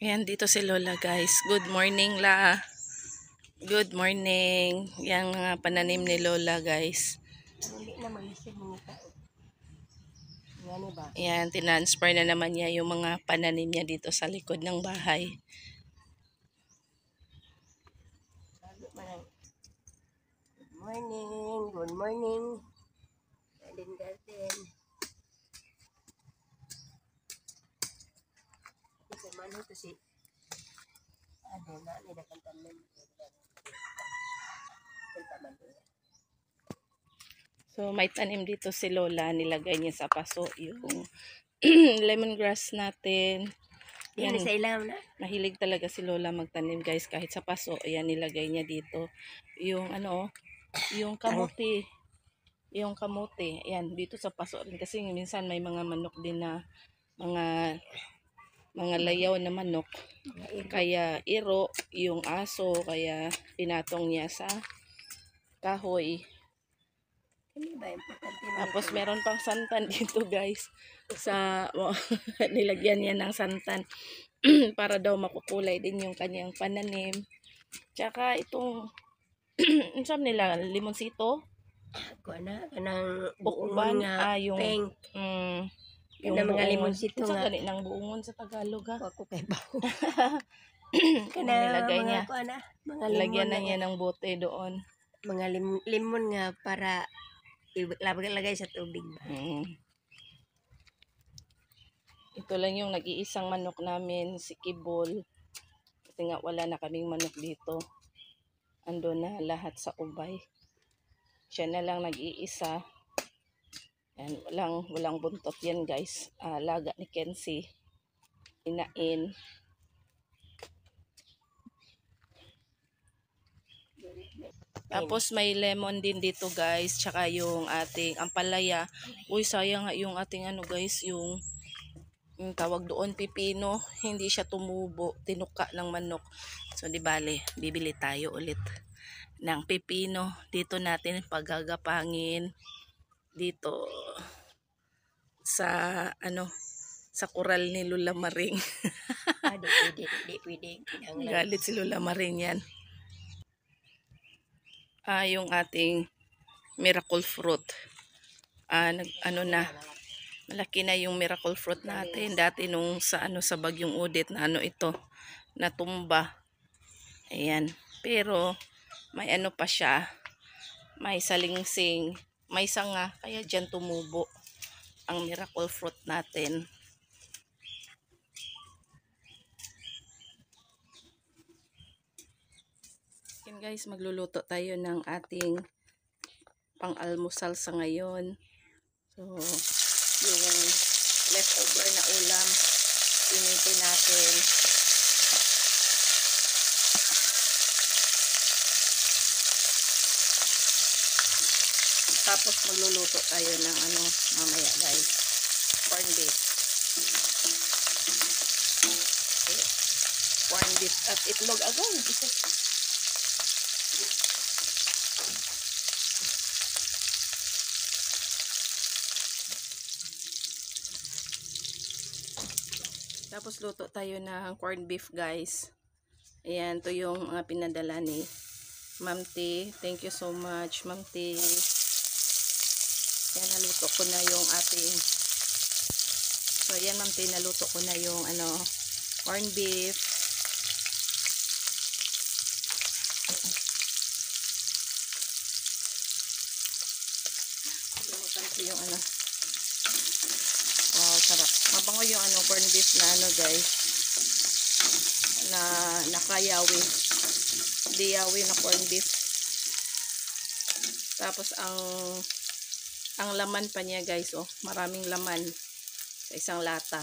Ayan, dito si Lola guys. Good morning la. Good morning. Yang mga pananim ni Lola guys. Hindi na malisig mo ka. Yan ba? Ayan, tinransfer na naman niya yung mga pananim niya dito sa likod ng bahay. Good morning. Good morning. Garden. Ito man ito si ano na nilakan tanim. So, may tanim dito si Lola. Nilagay niya sa paso yung lemongrass natin. Yan sa ilaw na. Mahilig talaga si Lola magtanim guys. Kahit sa paso, ayan, nilagay niya dito. Yung ano, yung kamuti. Yung kamote. Ayan, dito sa paso rin. Kasi minsan may mga manok din na mga layaw na manok. Kaya iro, yung aso, kaya pinatong niya sa kahoy. Tapos meron pang santan dito guys. Nilagyan niya ng santan para daw makukulay din yung kanyang pananim. Tsaka itong saan nila limonsito? Kanang Buuban nga yung pink. Yung mga limonsito nga. nga. Sa ng buungon sa Tagalog ha. Ako kay bawo. Nilagay niya. Mga Lagyan na niya ng bote doon. Mga limon nga para ilagay sa tubig ba. Ito lang yung nag-iisang manok namin, si Kibol. Kasi nga wala na kaming manok dito. Ando na lahat sa ubay. Siya na lang nag-iisa. Yan, walang buntot yan guys. Laga ni Kenzie. Inain. Tapos may lemon din dito guys. Tsaka yung ating ampalaya. Uy, sayang nga yung ating ano guys. Yung tawag doon pipino. Hindi siya tumubo. Tinuka ng manok. So di bale, bibili tayo ulit ng pipino. Dito natin paggagapangin. Dito sa ano, sa kural ni Lola Maring. Di pwede. Galit si Lola Maring yan. Yung ating miracle fruit. Ano na, malaki na yung miracle fruit natin. Dati nung sa Bagyong Udit na ito, natumba. Ayan. Pero may ano pa siya, may salingsing, may sanga, kaya dyan tumubo ang miracle fruit natin. Yan guys, magluluto tayo ng ating pang-almusal sa ngayon. So, yung leftover na ulam, initin natin. Tapos magluluto tayo ng mamaya guys, corn beef. Okay. Corn beef at itlog agad. Tapos luto tayo ng corn beef guys. Ayan, to yung mga pinadala ni Ma'am T. Thank you so much Ma'am T. Yan, naluto ko na yung ating, so yan Ma'am T, naluto ko na yung corn beef. Yung wow, sarap. Mabango yung corn beef na guys, na nakayawi, diyawi na corn beef. Tapos ang laman pa niya guys, maraming laman sa isang lata.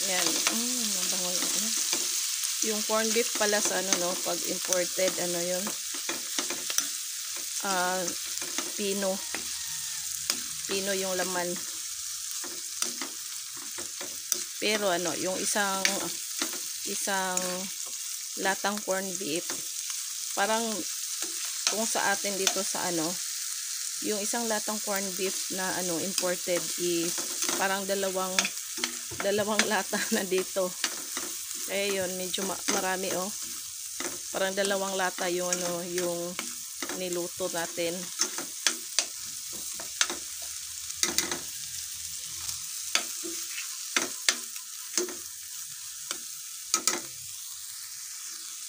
Yan. Mabango yung corn beef pala sa pag imported, yun, pino yung laman. Pero yung isang latang corn beef. Parang kung sa atin dito sa ano, yung isang latang corn beef na ano imported is parang dalawang lata na dito. Kaya yun, medyo marami oh. Parang dalawang lata yung ano, yung niluto natin.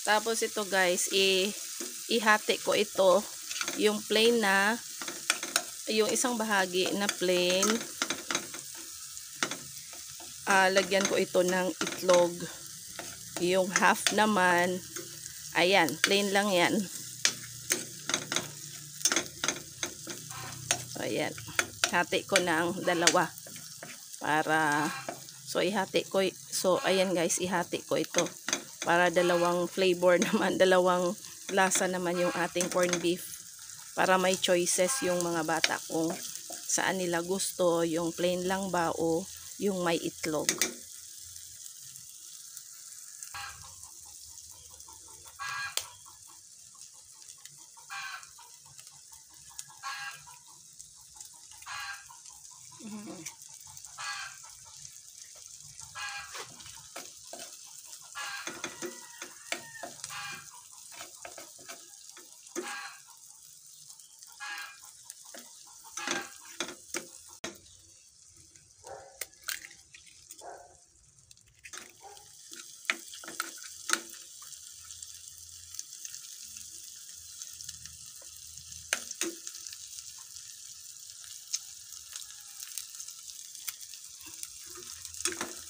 Tapos ito guys, ihati ko ito, yung plain na, yung isang bahagi na plain, lagyan ko ito ng itlog. Yung half naman, ayan, plain lang yan. So, ayan, hati ko ng dalawa. Para, so ihati ko, so ayan guys, ihati ko ito. Para dalawang flavor naman, dalawang lasa naman yung ating corned beef. Para may choices yung mga bata kung saan nila gusto, yung plain lang ba o yung may itlog.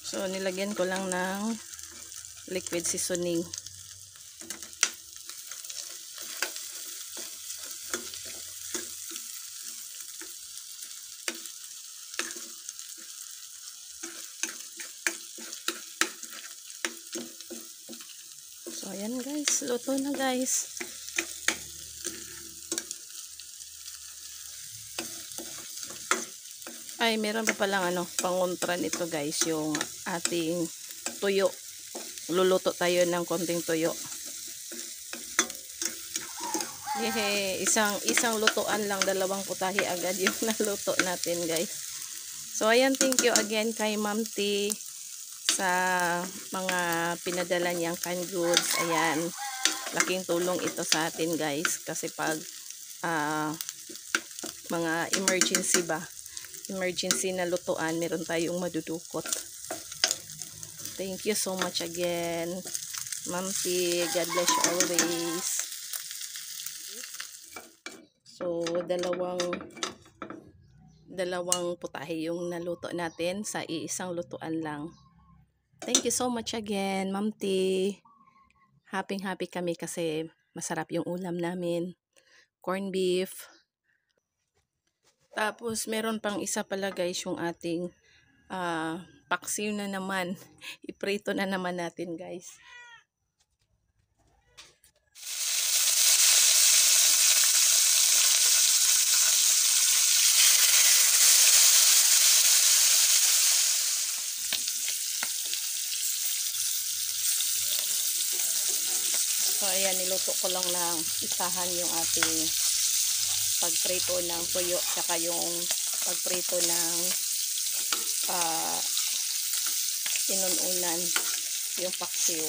So, nilagyan ko lang ng liquid seasoning. So, ayan guys. Luto na guys. Ay, meron pa palang ano, pangontra nito guys, yung ating tuyo. Luluto tayo ng konting tuyo. Yehe, isang lutuan lang, dalawang putahe agad yung naluto natin guys. So, ayan, thank you again kay Ma'am T sa mga pinadala niyang canned goods. Ayan, laking tulong ito sa atin guys. Kasi pag mga emergency ba, emergency na lutuan, meron tayong madudukot. Thank you so much again, Ma'am T. God bless you always. So, dalawang putahe yung naluto natin sa iisang lutuan lang. Thank you so much again, Ma'am T. Happy kami kasi masarap yung ulam namin. Corned beef. Tapos, meron pang isa pala guys, yung ating paksiw na naman. Iprito na naman natin guys. So, ayan, niluto ko lang ng isahan yung ating pagprito ng tuyo, saka yung pagprito ng inununan, yung paksiw.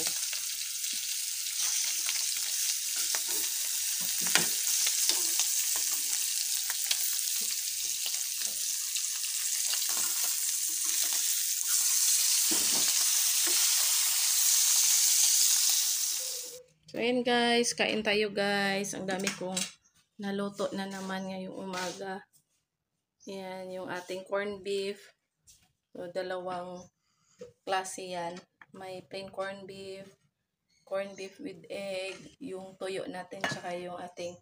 So, ayan guys, kain tayo guys. Ang dami kong naluto na naman ngayong umaga. Yan, yung ating corned beef. So, dalawang klase yan. May plain corned beef with egg, yung tuyo natin, tsaka yung ating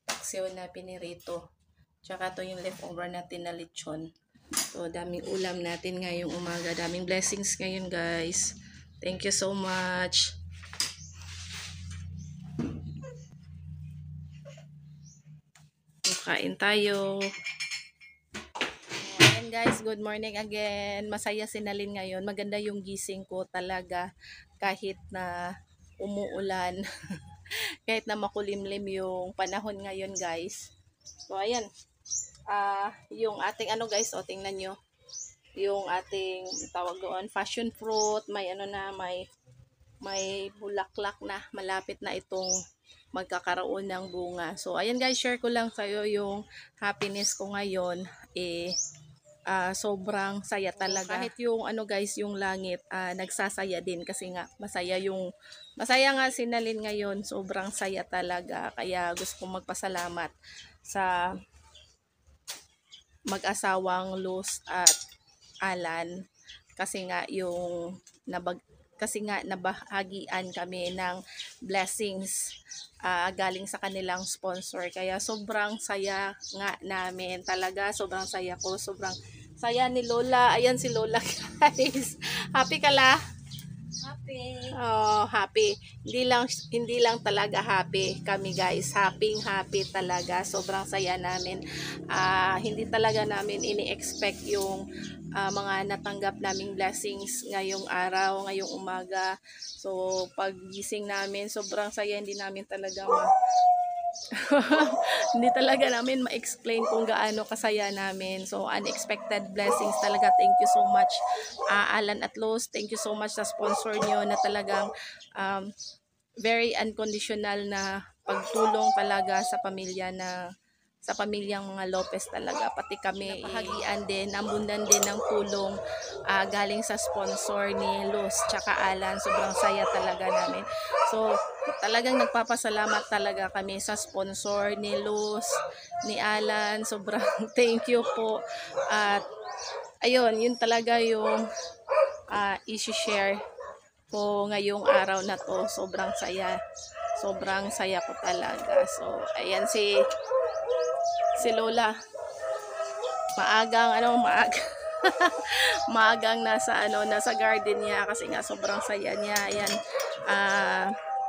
paksiw na pinirito. Tsaka to yung leftover natin na lechon. So, daming ulam natin ngayong umaga. Daming blessings ngayon guys. Thank you so much. Kain tayo. Ayan guys, good morning again. Masaya si Nalin ngayon. Maganda yung gising ko talaga kahit na umuulan. Kahit na makulimlim yung panahon ngayon guys. So ayan, yung ating ano guys, o tingnan nyo, yung ating tawag doon, passion fruit, may ano na, may bulaklak na, malapit na itong magkakaroon ng bunga. So ayan guys, share ko lang sa'yo yung happiness ko ngayon. Sobrang saya talaga. Kahit yung ano guys, yung langit, nagsasaya din kasi nga masaya nga sinalin ngayon. Sobrang saya talaga. Kaya gusto kong magpasalamat sa mag-asawang Luz at Alan kasi nga nabahagian kami ng blessings galing sa kanilang sponsor. Kaya sobrang saya nga namin talaga. Sobrang saya ko. Sobrang saya ni Lola. Ayan si Lola guys. Happy ka la? Happy. Oh, happy. Hindi lang talaga happy kami guys. Happy talaga. Sobrang saya namin. Hindi talaga namin ini-expect yung mga natanggap naming blessings ngayong araw, ngayong umaga. So, paggising namin, sobrang saya. Hindi namin talaga hindi talaga namin ma-explain kung gaano kasaya namin. So, unexpected blessings talaga. Thank you so much, Alan at Luz. Thank you so much sa sponsor nyo na talagang very unconditional na pagtulong talaga sa pamilyang mga Lopez talaga. Pati kami, nabahagian din, ambundan din ng tulong galing sa sponsor ni Luz tsaka Alan. Sobrang saya talaga namin. So, talagang nagpapasalamat talaga kami sa sponsor ni Luz, ni Alan. Sobrang thank you po. At ayun, yun talaga yung i-share ko ngayong araw na to. Sobrang saya. Sobrang saya ko talaga. So, ayan si Lola. Maagang nasa garden niya kasi nga sobrang saya niya. Ayan.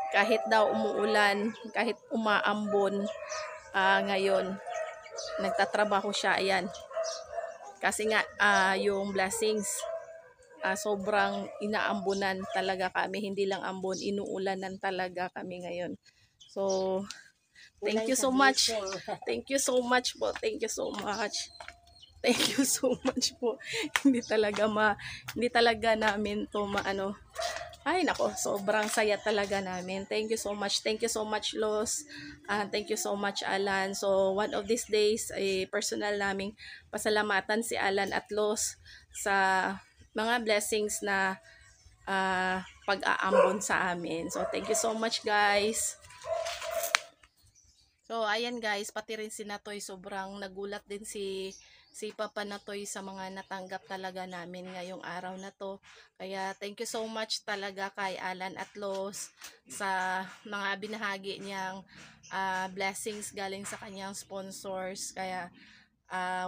Kahit daw umuulan, kahit umaambon, ngayon nagtatrabaho siya. Ayan. Kasi nga yung blessings, sobrang inaambunan talaga kami. Hindi lang ambon, inuulanan talaga kami ngayon. So, thank you so much. Thank you so much po. Thank you so much. Thank you so much po. Hindi talaga namin to maano. Ay nako, sobrang saya talaga namin. Thank you so much. Thank you so much, Luz. Thank you so much, Alan. So, one of these days, personal naming pasalamatan si Alan at Luz sa mga blessings na pag-aambon sa amin. So, thank you so much, guys. So, ayan guys, pati rin si Natoy, sobrang nagulat din si Papa Natoy sa mga natanggap talaga namin ngayong araw na to. Kaya thank you so much talaga kay Alan at Luz sa mga binahagi niyang blessings galing sa kanyang sponsors. Kaya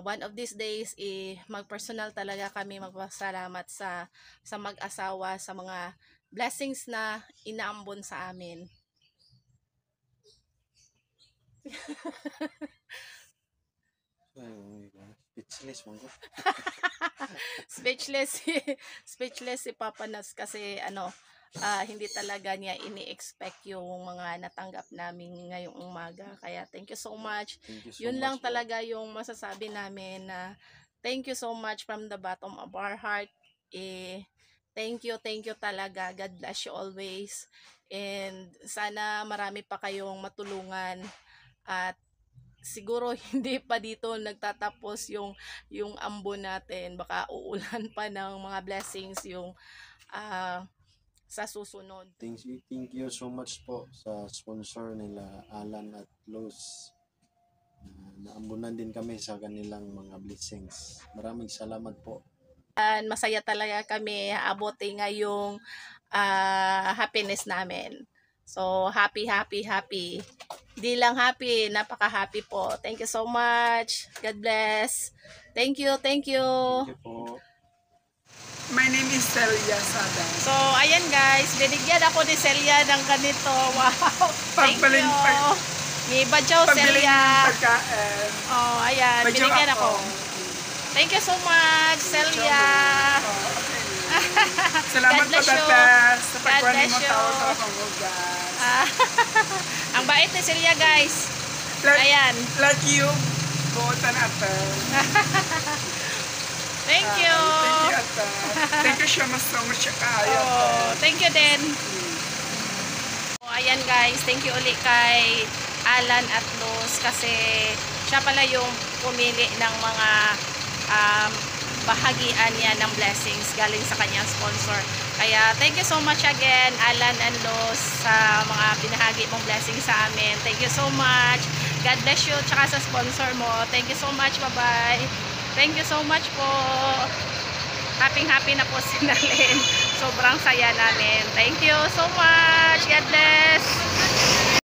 one of these days, mag-personal talaga kami magpasalamat sa mag-asawa sa mga blessings na inaambon sa amin. Speechless mo ko. Speechless si Papa Nas kasi hindi talaga niya ini-expect yung mga natanggap namin ngayong umaga. Kaya thank you so much. Yun lang talaga yung masasabi namin na thank you so much from the bottom of our heart. Thank you talaga. God bless you always. And sana marami pa kayong matulungan. At siguro hindi pa dito nagtatapos yung ambon natin. Baka uulan pa ng mga blessings yung sa susunod. Thank you so much po sa sponsor nila Alan at Luz. Naambunan din kami sa kanilang mga blessings. Maraming salamat po. Masaya talaga kami abuti ngayong happiness namin. So, happy. Di lang happy, napaka-happy po. Thank you so much. God bless. Thank you. Thank you po. My name is Celia Sada. So, ayan guys, binigyan ako ni Celia ng ganito. Wow. Thank Pagbaling you. Ni Badyaw Pagbiling Celia. ng pagkain. Oh, ayan, Badyaw binigyan ako. Thank you so much, Celia. Okay. Salamat God bless po you. tatas sa God pagkuhanin bless mo you. tao sa pangugas. Ang bait ni Celia, guys. Like, Ayan. like you, buotan ata. Thank you. Thank you ata. Thank you so much kaayo. Oh, thank you din. Oh, ayan guys, thank you ulit kay Alan at Luz kasi siya pala yung pumili ng mga bahagian niya ng blessings galing sa kanyang sponsor. Kaya thank you so much again Alan and Luz sa mga binahagi mong blessings sa amin. Thank you so much. God bless you tsaka sa sponsor mo. Thank you so much. Bye-bye. Thank you so much po. Happy na po si Nalyn. Sobrang saya namin. Thank you so much. God bless.